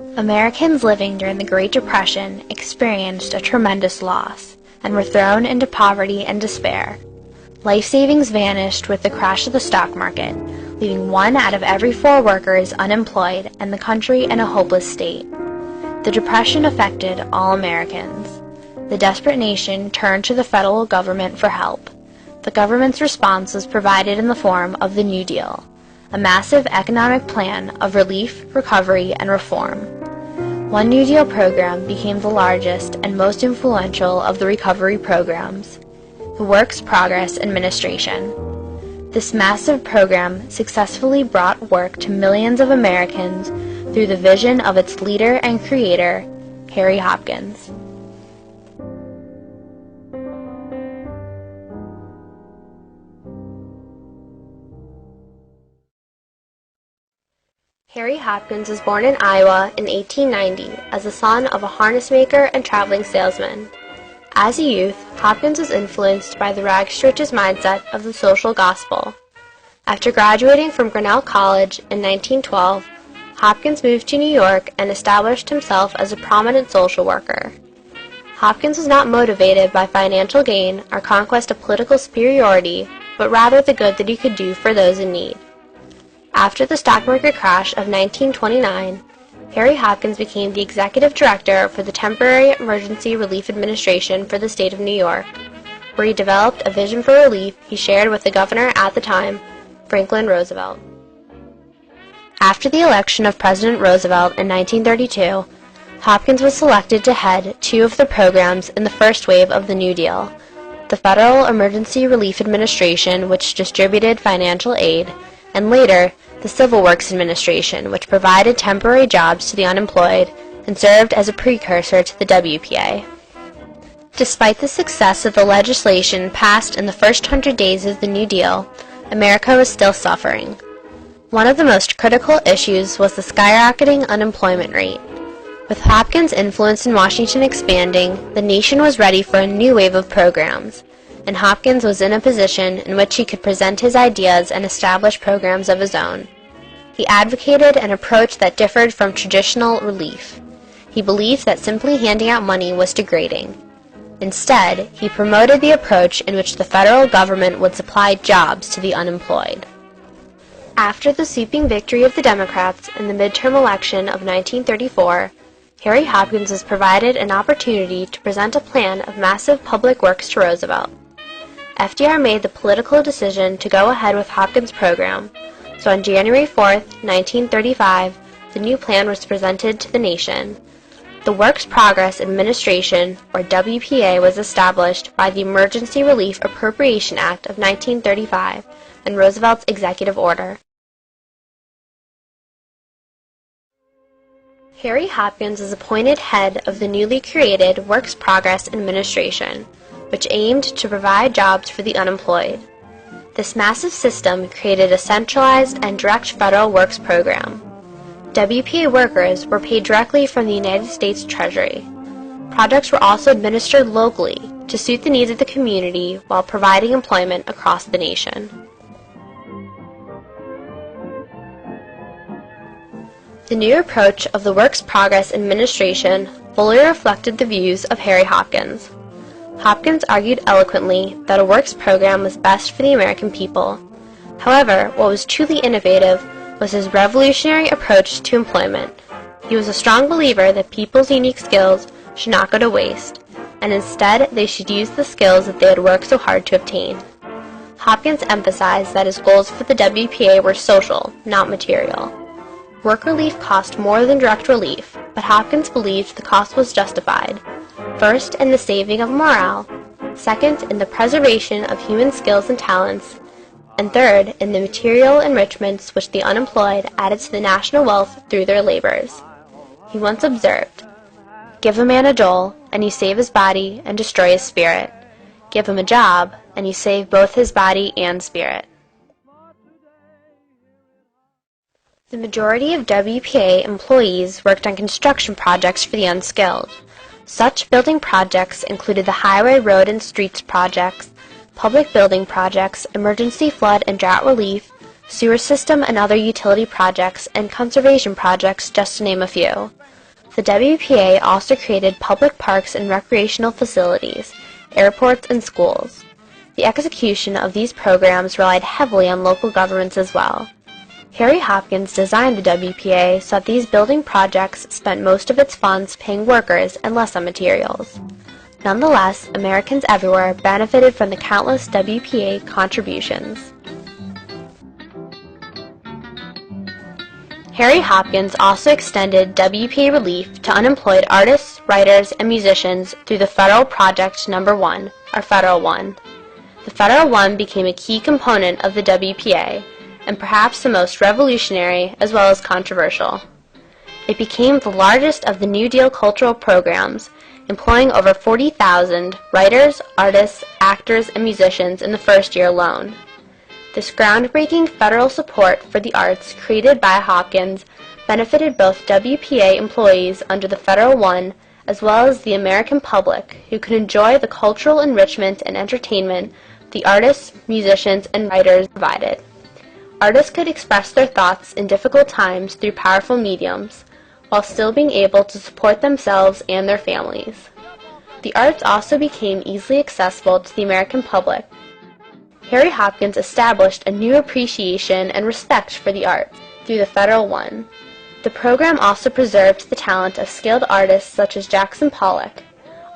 Americans living during the Great Depression experienced a tremendous loss and were thrown into poverty and despair. Life savings vanished with the crash of the stock market, leaving 1 out of every 4 workers unemployed and the country in a hopeless state. The Depression affected all Americans. The desperate nation turned to the federal government for help. The government's response was provided in the form of the New Deal, a massive economic plan of relief, recovery, and reform. One New Deal program became the largest and most influential of the recovery programs, the Works Progress Administration. This massive program successfully brought work to millions of Americans through the vision of its leader and creator, Harry Hopkins. Harry Hopkins was born in Iowa in 1890 as the son of a harness maker and traveling salesman. As a youth, Hopkins was influenced by the rags to riches mindset of the social gospel. After graduating from Grinnell College in 1912, Hopkins moved to New York and established himself as a prominent social worker. Hopkins was not motivated by financial gain or conquest of political superiority, but rather the good that he could do for those in need. After the stock market crash of 1929, Harry Hopkins became the executive director for the Temporary Emergency Relief Administration for the state of New York, where he developed a vision for relief he shared with the governor at the time, Franklin Roosevelt. After the election of President Roosevelt in 1932, Hopkins was selected to head 2 of the programs in the first wave of the New Deal, the Federal Emergency Relief Administration, which distributed financial aid, and later, the Civil Works Administration, which provided temporary jobs to the unemployed and served as a precursor to the WPA. Despite the success of the legislation passed in the first 100 days of the New Deal, America was still suffering. One of the most critical issues was the skyrocketing unemployment rate. With Hopkins' influence in Washington expanding, the nation was ready for a new wave of programs, and Hopkins was in a position in which he could present his ideas and establish programs of his own. He advocated an approach that differed from traditional relief. He believed that simply handing out money was degrading. Instead, he promoted the approach in which the federal government would supply jobs to the unemployed. After the sweeping victory of the Democrats in the midterm election of 1934, Harry Hopkins was provided an opportunity to present a plan of massive public works to Roosevelt. FDR made the political decision to go ahead with Hopkins' program, so on January 4, 1935, the new plan was presented to the nation. The Works Progress Administration, or WPA, was established by the Emergency Relief Appropriation Act of 1935 and Roosevelt's executive order. Harry Hopkins was appointed head of the newly created Works Progress Administration, which aimed to provide jobs for the unemployed. This massive system created a centralized and direct federal works program. WPA workers were paid directly from the United States Treasury. Projects were also administered locally to suit the needs of the community while providing employment across the nation. The new approach of the Works Progress Administration fully reflected the views of Harry Hopkins. Hopkins argued eloquently that a works program was best for the American people. However, what was truly innovative was his revolutionary approach to employment. He was a strong believer that people's unique skills should not go to waste, and instead they should use the skills that they had worked so hard to obtain. Hopkins emphasized that his goals for the WPA were social, not material. Work relief cost more than direct relief, but Hopkins believed the cost was justified. First, in the saving of morale, second, in the preservation of human skills and talents, and third, in the material enrichments which the unemployed added to the national wealth through their labors. He once observed, "Give a man a dole, and you save his body and destroy his spirit. Give him a job, and you save both his body and spirit." The majority of WPA employees worked on construction projects for the unskilled. Such building projects included the highway, road, and streets projects, public building projects, emergency flood and drought relief, sewer system and other utility projects, and conservation projects, just to name a few. The WPA also created public parks and recreational facilities, airports, and schools. The execution of these programs relied heavily on local governments as well. Harry Hopkins designed the WPA so that these building projects spent most of its funds paying workers and less on materials. Nonetheless, Americans everywhere benefited from the countless WPA contributions. Harry Hopkins also extended WPA relief to unemployed artists, writers, and musicians through the Federal Project No. 1, or Federal One. The Federal One became a key component of the WPA, and perhaps the most revolutionary as well as controversial. It became the largest of the New Deal cultural programs, employing over 40,000 writers, artists, actors, and musicians in the first year alone. This groundbreaking federal support for the arts created by Hopkins benefited both WPA employees under the Federal One as well as the American public, who could enjoy the cultural enrichment and entertainment the artists, musicians, and writers provided. Artists could express their thoughts in difficult times through powerful mediums, while still being able to support themselves and their families. The arts also became easily accessible to the American public. Harry Hopkins established a new appreciation and respect for the arts through the Federal One. The program also preserved the talent of skilled artists such as Jackson Pollock.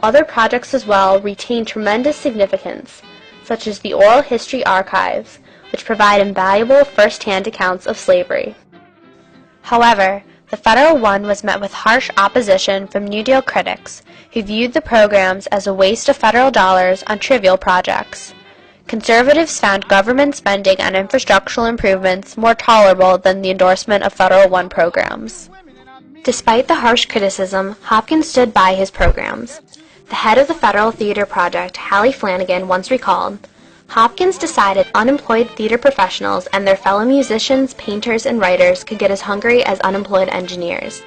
Other projects as well retained tremendous significance, such as the Oral History Archives, which provide invaluable first-hand accounts of slavery. However, the Federal One was met with harsh opposition from New Deal critics, who viewed the programs as a waste of federal dollars on trivial projects. Conservatives found government spending on infrastructural improvements more tolerable than the endorsement of Federal One programs. Despite the harsh criticism, Hopkins stood by his programs. The head of the Federal Theater Project, Hallie Flanagan, once recalled, Hopkins decided unemployed theater professionals and their fellow musicians, painters, and writers could get as hungry as unemployed engineers.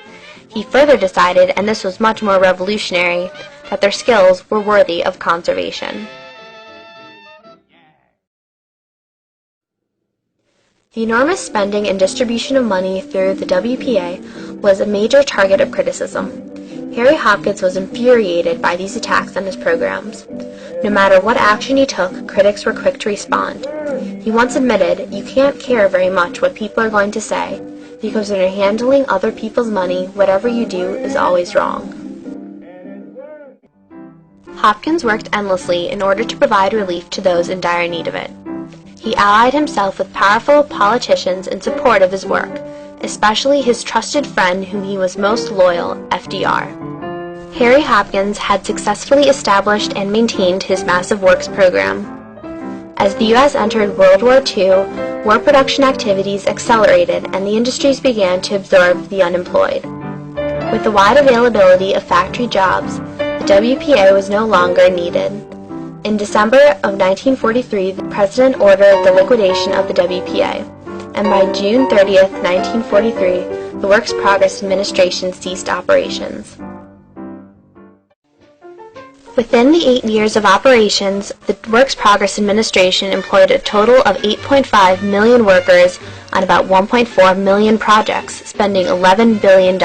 He further decided, and this was much more revolutionary, that their skills were worthy of conservation. The enormous spending and distribution of money through the WPA was a major target of criticism. Harry Hopkins was infuriated by these attacks on his programs. No matter what action he took, critics were quick to respond. He once admitted, "You can't care very much what people are going to say, because when you're handling other people's money, whatever you do is always wrong." Hopkins worked endlessly in order to provide relief to those in dire need of it. He allied himself with powerful politicians in support of his work, especially his trusted friend whom he was most loyal, FDR. Harry Hopkins had successfully established and maintained his massive works program. As the U.S. entered World War II, war production activities accelerated and the industries began to absorb the unemployed. With the wide availability of factory jobs, the WPA was no longer needed. In December of 1943, the President ordered the liquidation of the WPA, and by June 30th, 1943, the Works Progress Administration ceased operations. Within the 8 years of operations, the Works Progress Administration employed a total of 8.5 million workers on about 1.4 million projects, spending $11 billion.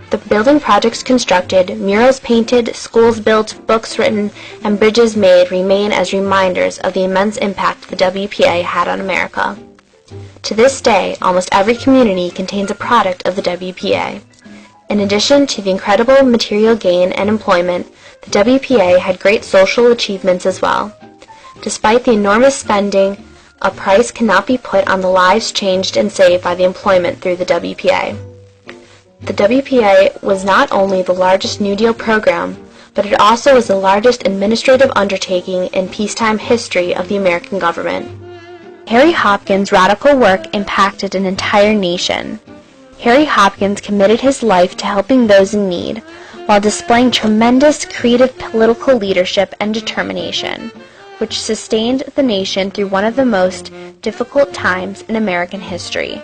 The building projects constructed, murals painted, schools built, books written, and bridges made remain as reminders of the immense impact the WPA had on America. To this day, almost every community contains a product of the WPA. In addition to the incredible material gain and employment, the WPA had great social achievements as well. Despite the enormous spending, a price cannot be put on the lives changed and saved by the employment through the WPA. The WPA was not only the largest New Deal program, but it also was the largest administrative undertaking in peacetime history of the American government. Harry Hopkins' radical work impacted an entire nation. Harry Hopkins committed his life to helping those in need, while displaying tremendous creative political leadership and determination, which sustained the nation through one of the most difficult times in American history.